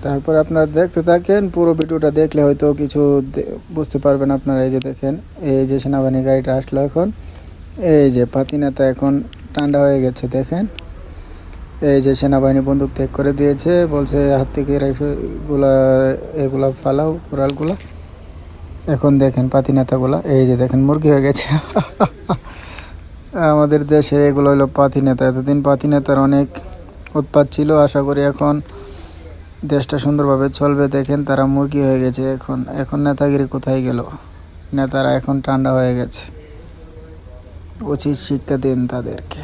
তারপর আপনারা দেখতে থাকেন, পুরো ভিডিওটা দেখলে হয়তো কিছু বুঝতে পারবেন আপনারা। এই যে দেখেন, এই যে সেনাবাহিনী গাড়িটা আসলো এখন, এই যে পাতি নেতা এখন ঠান্ডা হয়ে গেছে। দেখেন, এই যে সেনাবাহিনী বন্দুক ত্যাগ করে দিয়েছে, বলছে হাত থেকে রাইফেলগুলা এগুলা ফালাও, কোরালগুলা। এখন দেখেন পাতি নেতাগুলা, এই যে দেখেন মুরগি হয়ে গেছে। আমাদের দেশে এগুলো হলো পাতি নেতা। এতদিন পাতি নেতার অনেক উৎপাত ছিল, আশা করি এখন দেশটা সুন্দরভাবে চলবে। দেখেন তারা মুরগি হয়ে গেছে। এখন নেতাগিরি কোথায় গেল? নেতারা এখন ঠান্ডা হয়ে গেছে। উচিত শিক্ষা দিন তাদেরকে।